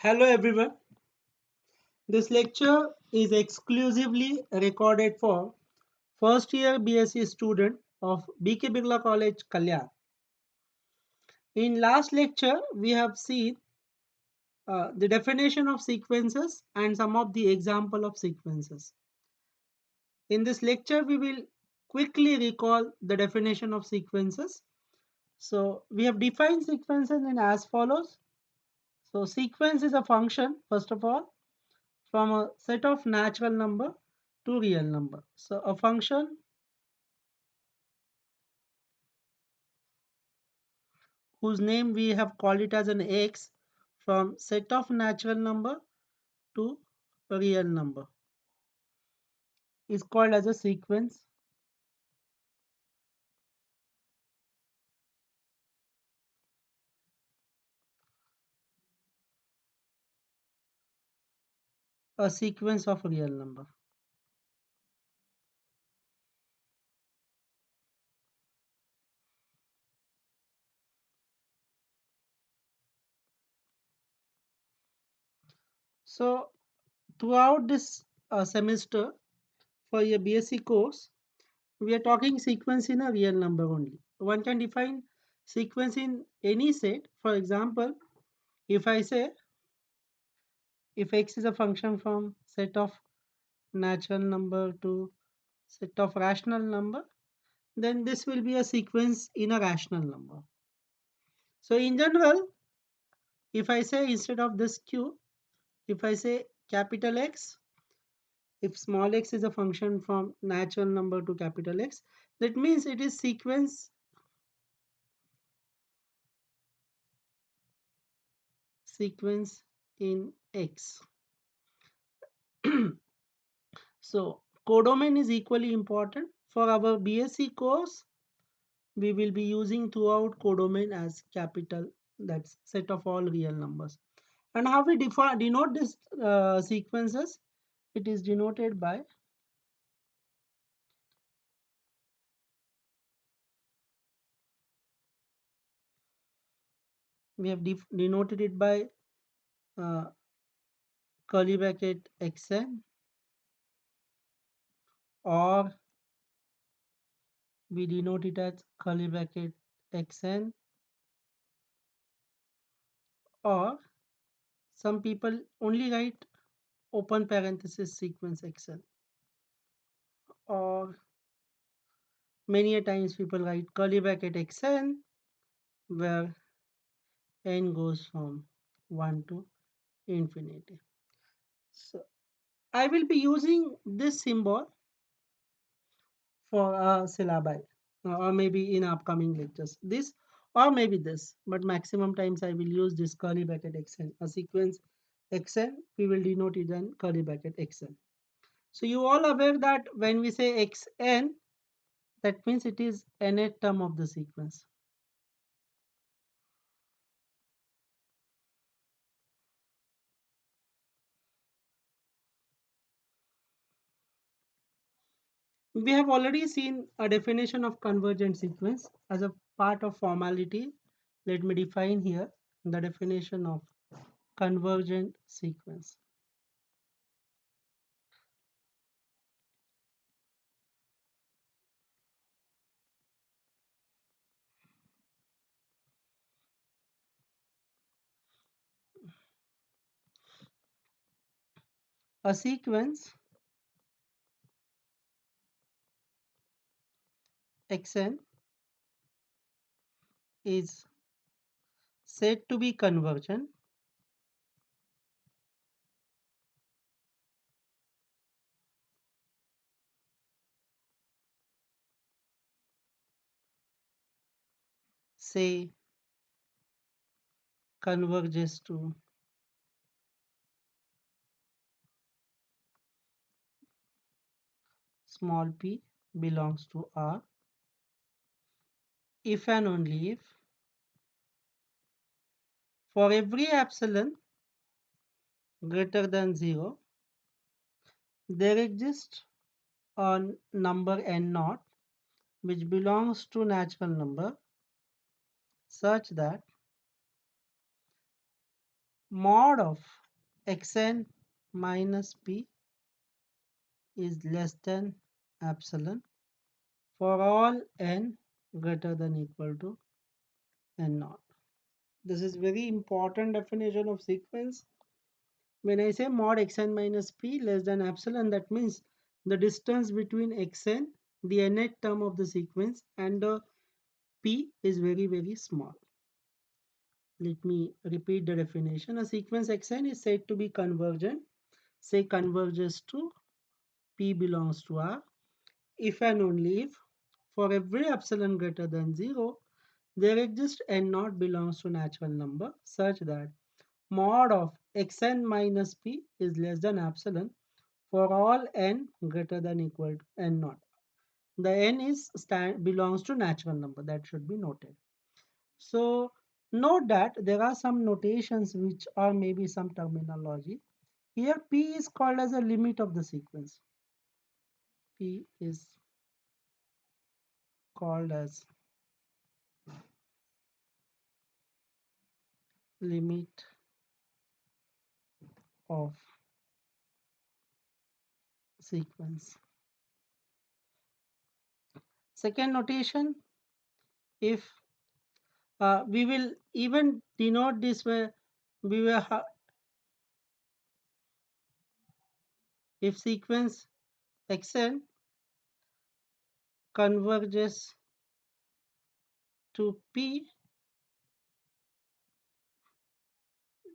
Hello everyone. This lecture is exclusively recorded for first year BSc student of BK Birla College, Kalyan. In last lecture, we have seen the definition of sequences and some of the example of sequences. In this lecture, we will quickly recall the definition of sequences. So we have defined sequences in as follows. So sequence is a function, first of all, from a set of natural number to real number. So a function whose name we have called it as an x from set of natural number to a real number is called as a sequence. A sequence of real number. So throughout this semester for your BSc course, we are talking sequence in a real number only. One can define sequence in any set. For example, if I say if x is a function from set of natural number to set of rational number, then this will be a sequence in a rational number. So in general, if I say instead of this q, if I say capital X, if small x is a function from natural number to capital X, that means it is sequence in X. So codomain is equally important. For our BSc course, we will be using throughout codomain as capital, that's set of all real numbers. And how we denote this sequences? It is denoted by we have denoted it by uh, curly bracket xn, or we denote it as curly bracket xn, or some people only write open parenthesis sequence xn, or many a times people write curly bracket xn where n goes from 1 to infinity. So I will be using this symbol for a syllabi, or maybe in upcoming lectures. This or maybe this, but maximum times I will use this curly bracket xn, a sequence xn, we will denote it in curly bracket xn. So you all aware that when we say xn, that means it is nth term of the sequence. We have already seen a definition of convergent sequence. As a part of formality, let me define here the definition of convergent sequence. A sequence xn is said to be convergent say converges to small p belongs to R if and only if for every epsilon greater than 0 there exists a number n naught which belongs to natural number such that mod of xn minus p is less than epsilon for all n greater than equal to n naught. This is very important definition of sequence. When I say mod xn minus p less than epsilon, that means the distance between xn, the nth term of the sequence, and the p is very, very small. Let me repeat the definition. A sequence xn is said to be convergent, say converges to p belongs to R, if and only if for every epsilon greater than 0, there exists n naught belongs to natural number such that mod of xn minus p is less than epsilon for all n greater than equal to n naught. The n is belongs to natural number, that should be noted. So note that there are some notations which are maybe some terminology. Here p is called as a limit of the sequence. P is called as limit of sequence. Second notation, if we will even denote this way, we will if sequence xn converges to p,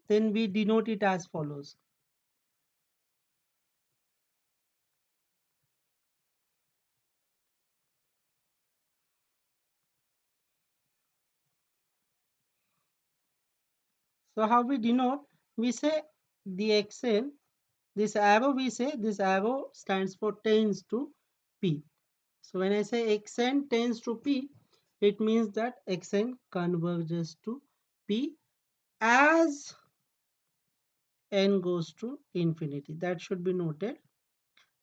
then we denote it as follows. So how we denote? We say the xn, this arrow, we say this arrow stands for tends to p. So when I say xn tends to p, it means that xn converges to p as n goes to infinity. That should be noted.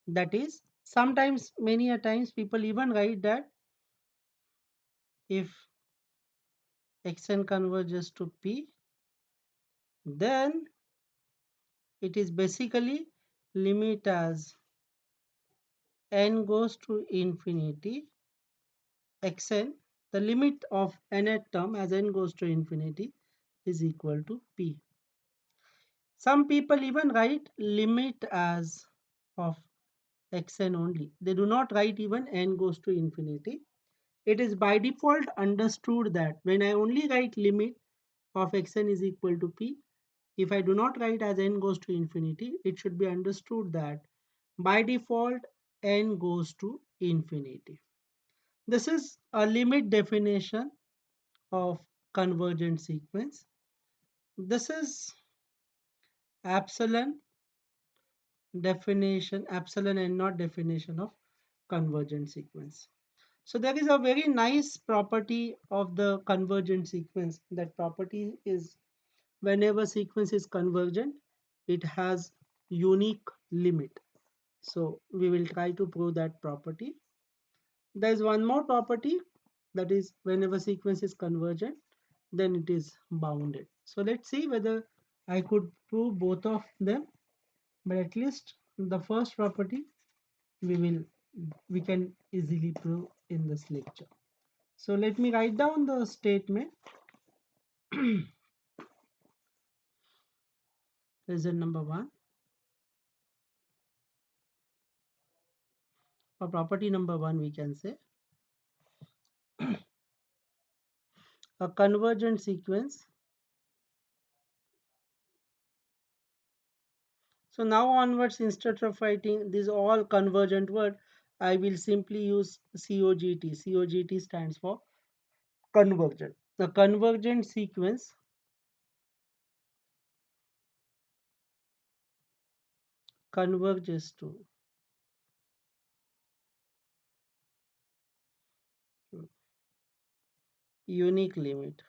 That is, sometimes, many a times, people even write that if xn converges to p, then it is basically limit as n goes to infinity xn, the limit of nth term as n goes to infinity is equal to p. Some people even write limit as of xn only. They do not write even n goes to infinity. It is by default understood that when I only write limit of xn is equal to p, if I do not write as n goes to infinity, it should be understood that by default n goes to infinity. This is a limit definition of convergent sequence. This is epsilon definition, epsilon and not definition of convergent sequence. So there is a very nice property of the convergent sequence. That property is whenever sequence is convergent, it has unique limit. So we will try to prove that property. There is one more property, that is whenever sequence is convergent, then it is bounded. So let's see whether I could prove both of them, but at least the first property we will we can easily prove in this lecture. So let me write down the statement. Result number one, or property number one, we can say a convergent sequence. So now onwards, instead of writing this all convergent word, I will simply use COGT. COGT stands for convergent. The convergent sequence converges to unique limit.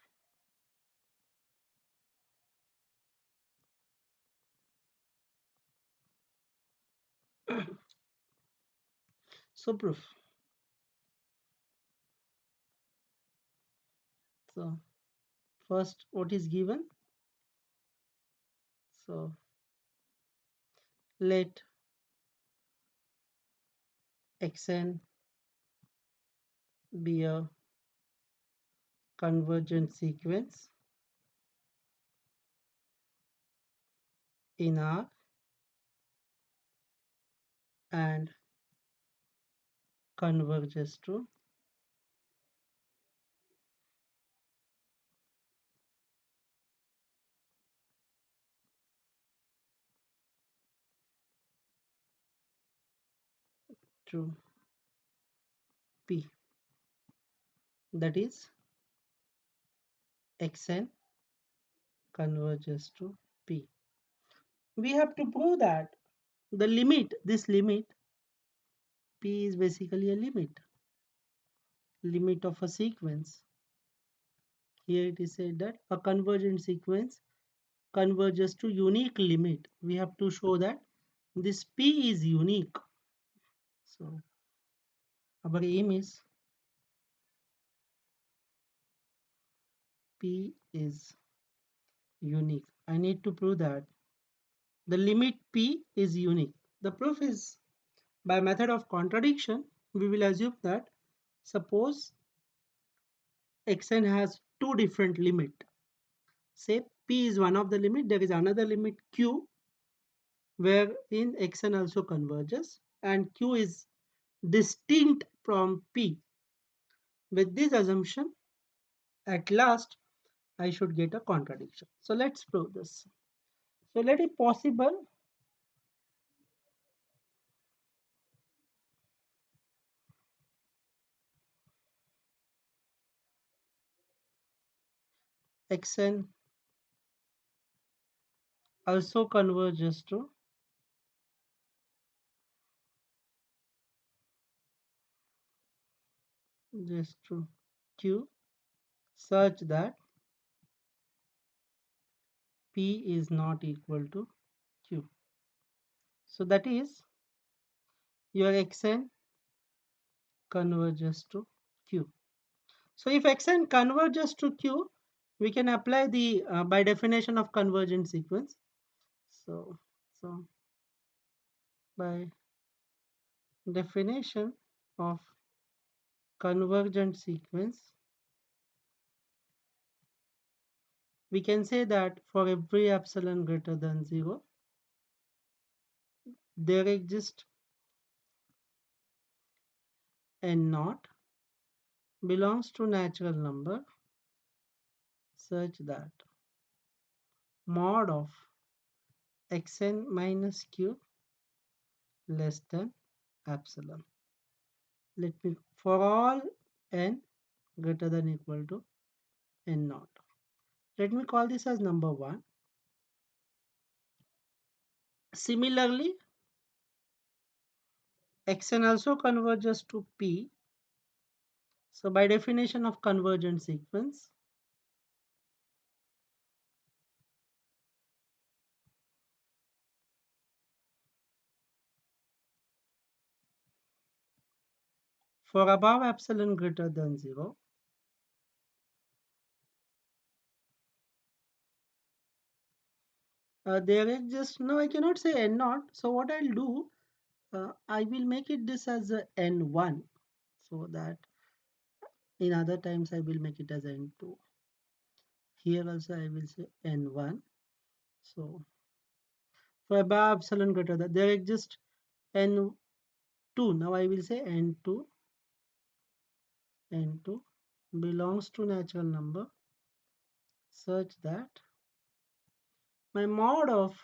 So proof. So first, what is given? So let xn be a convergent sequence in R and converges to P. That is xn converges to P. We have to prove that the limit, this limit, P is basically a limit of a sequence. Here it is said that a convergent sequence converges to unique limit. We have to show that this P is unique. So our aim is P is unique. I need to prove that the limit P is unique. The proof is by method of contradiction. We will assume that suppose xn has two different limit. Say P is one of the limit, there is another limit Q wherein xn also converges and Q is distinct from P. With this assumption, at last I should get a contradiction. So let's prove this. So let it possible xn also converges to just to Q such that P is not equal to Q. So that is your xn converges to Q. So if xn converges to Q, we can apply the by definition of convergent sequence. So, so by definition of convergent sequence, we can say that for every epsilon greater than 0, there exists n naught belongs to natural number such that mod of xn minus q less than epsilon. Let me for all n greater than equal to n naught. Let me call this as number 1. Similarly, xn also converges to p. So by definition of convergent sequence, for above epsilon greater than 0, there exists, no, I cannot say n naught. So what I'll do, I will make it this as a n1, so that in other times I will make it as n2. Here also I will say n1. So for above epsilon greater than, there exists n2. Now I will say n2 belongs to natural number such that my mod of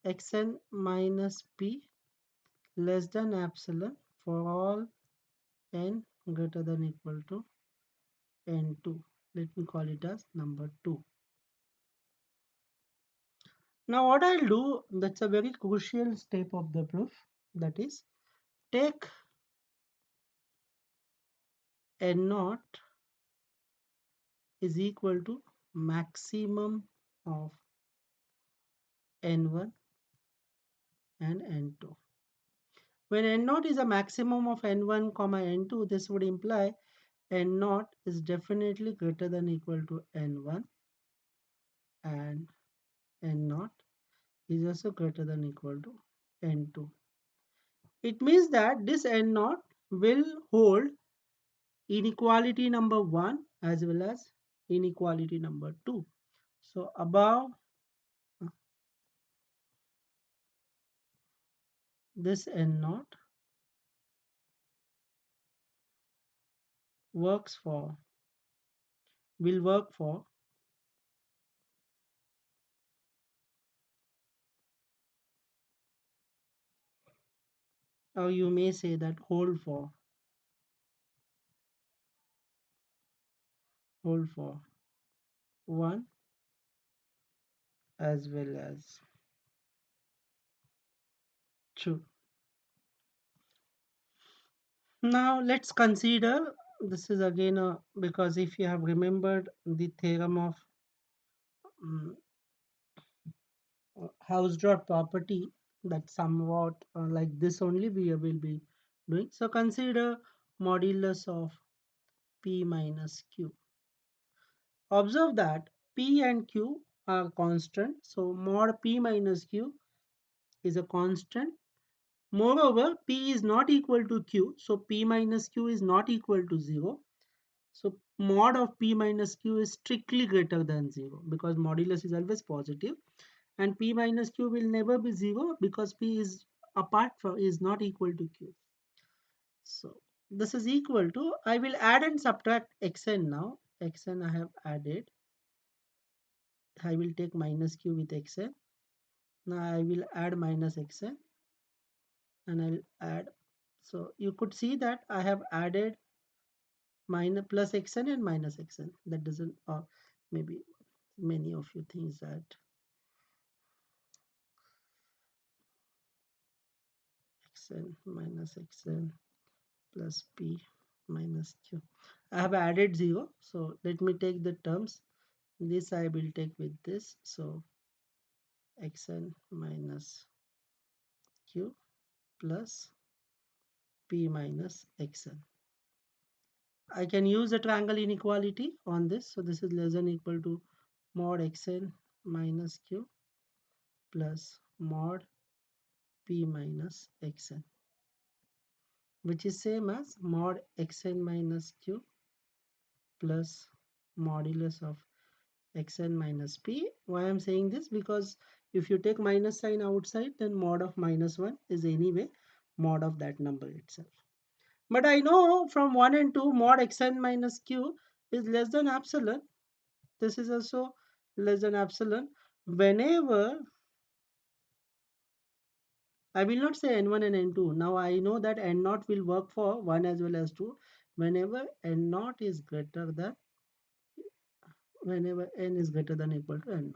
xn minus p less than epsilon for all n greater than equal to n2. Let me call it as number 2. Now what I'll do, that's a very crucial step of the proof, that is take n naught is equal to maximum of n1 and n2. When n naught is a maximum of n1 comma n2, this would imply n naught is definitely greater than equal to n1 and n naught is also greater than equal to n2. It means that this n naught will hold inequality number 1 as well as inequality number 2. So above this n naught works for will work for, or you may say that hold for 1 as well as 2. Now let's consider, this is again a, because if you have remembered the theorem of house dot property, that somewhat like this only we will be doing. So consider modulus of p minus q. Observe that p and q are constant. So mod p minus q is a constant. Moreover, p is not equal to q. So p minus q is not equal to 0. So mod of p minus q is strictly greater than 0 because modulus is always positive, and p minus q will never be 0 because p is apart from, is not equal to q. So this is equal to, I will add and subtract xn now. Xn I have added. I will take minus q with xn. Now I will add minus xn and I'll add. So you could see that I have added minus plus xn and minus xn. That doesn't, or maybe many of you think that xn minus xn plus p minus q. I have added 0. So let me take the terms. This I will take with this. So xn minus q plus p minus xn. I can use the triangle inequality on this. So this is less than equal to mod xn minus q plus mod p minus xn, which is same as mod xn minus q plus modulus of xn minus p. Why I am saying this? Because if you take minus sign outside, then mod of minus 1 is anyway mod of that number itself. But I know from 1 and 2 mod xn minus q is less than epsilon. This is also less than epsilon. Whenever, I will not say n1 and n2. Now I know that n0 will work for 1 as well as 2. Whenever n0 is greater than, whenever n is greater than equal to n0.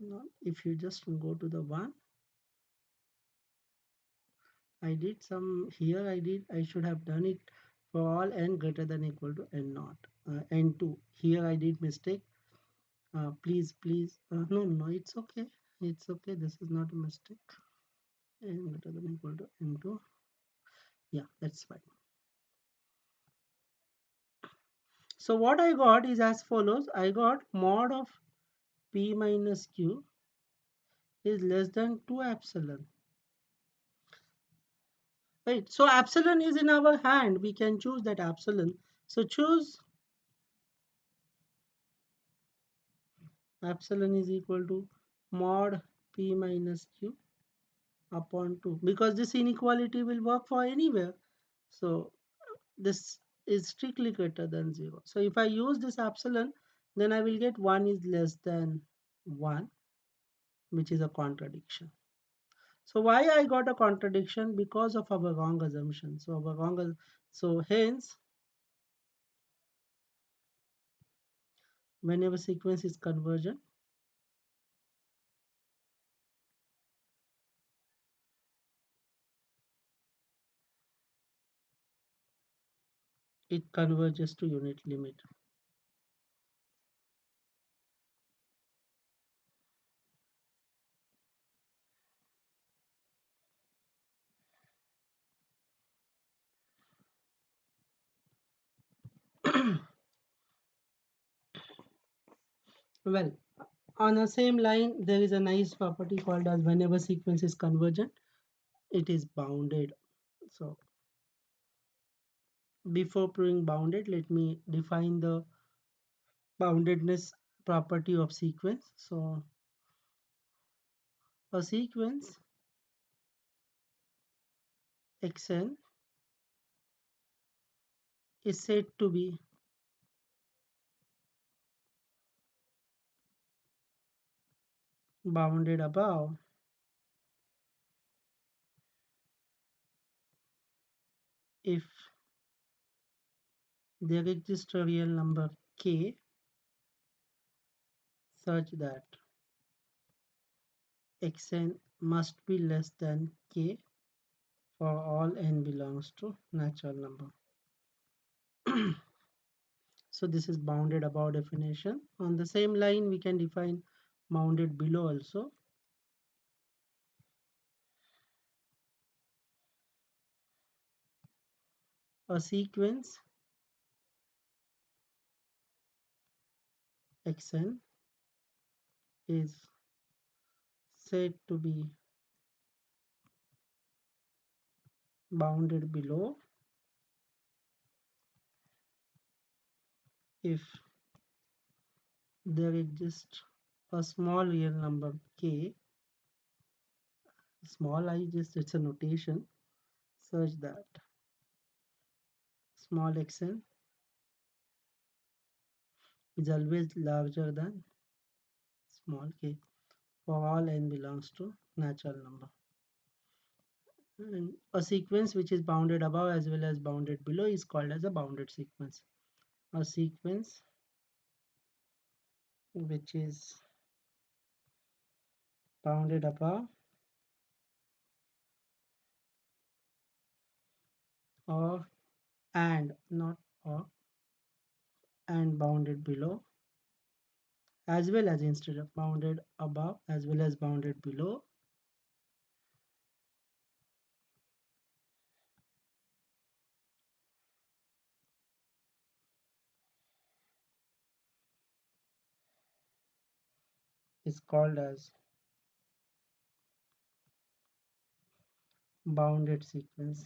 Now, if you just go to the 1, I did some here. I should have done it for all n greater than equal to n naught, n2. Here I did mistake. Please. No, it's okay. It's okay. This is not a mistake. N greater than equal to n2. Yeah, that's fine. So what I got is as follows. I got mod of p minus q is less than 2 epsilon. Right. So epsilon is in our hand. We can choose that epsilon. So choose epsilon is equal to mod p minus q upon 2, because this inequality will work for anywhere. So this is strictly greater than 0. So if I use this epsilon, then I will get 1 is less than 1, which is a contradiction. So why I got a contradiction? Because of our wrong assumption. So our wrong, so hence whenever sequence is convergent, it converges to unit limit. Well, on the same line, there is a nice property called as whenever sequence is convergent, it is bounded. So before proving bounded, let me define the boundedness property of sequence. So a sequence xn is said to be bounded above if there exists a real number k such that xn must be less than k for all n belongs to natural number. So this is bounded above definition. On the same line, we can define bounded below also. A sequence xn is said to be bounded below if there exists a small real number k, small I just it's a notation, such that small xn is always larger than small k for all n belongs to natural number. And a sequence which is bounded above as well as bounded below is called as a bounded sequence. A sequence which is bounded above or and not or and bounded below as well as instead of bounded above as well as bounded below is called as bounded sequence.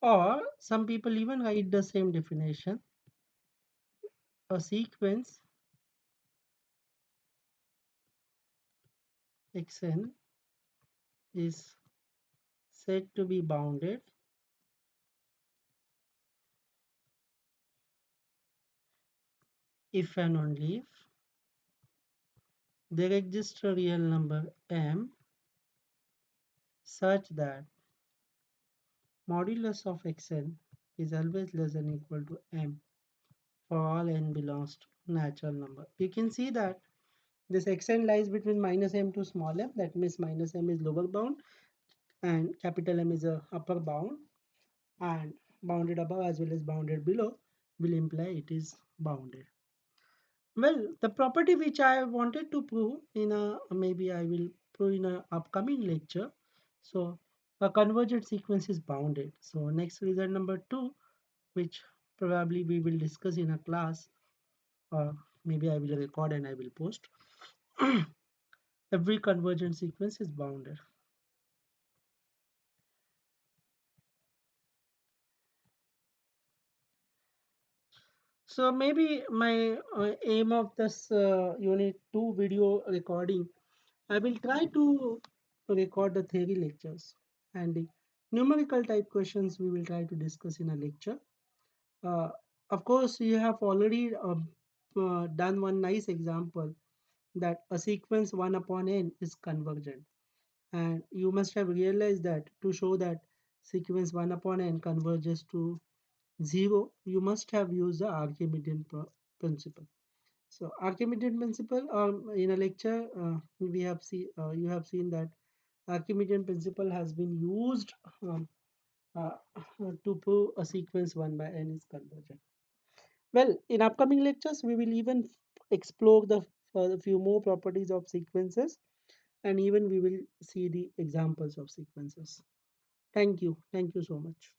Or some people even write the same definition. A sequence xn is said to be bounded if and only if there exists a real number m such that modulus of xn is always less than equal to m for all n belongs to natural number. You can see that this xn lies between minus m to small m. That means minus m is lower bound and capital M is a upper bound, and bounded above as well as bounded below will imply it is bounded. Well, the property which I wanted to prove in a maybe I will prove in a upcoming lecture. So a convergent sequence is bounded. So next result number 2, which probably we will discuss in a class, or maybe I will record and I will post. Every convergent sequence is bounded. So maybe my aim of this unit 2 video recording, I will try to record the theory lectures, and the numerical type questions we will try to discuss in a lecture. Uh, of course, you have already done one nice example that a sequence 1 upon n is convergent. And you must have realized that to show that sequence 1 upon n converges to 0, you must have used the Archimedean principle. So Archimedean principle, in a lecture, we have you have seen that Archimedean principle has been used uh, to prove a sequence 1 by n is convergent. Well, in upcoming lectures, we will even explore the few more properties of sequences, and even we will see the examples of sequences. Thank you. Thank you so much.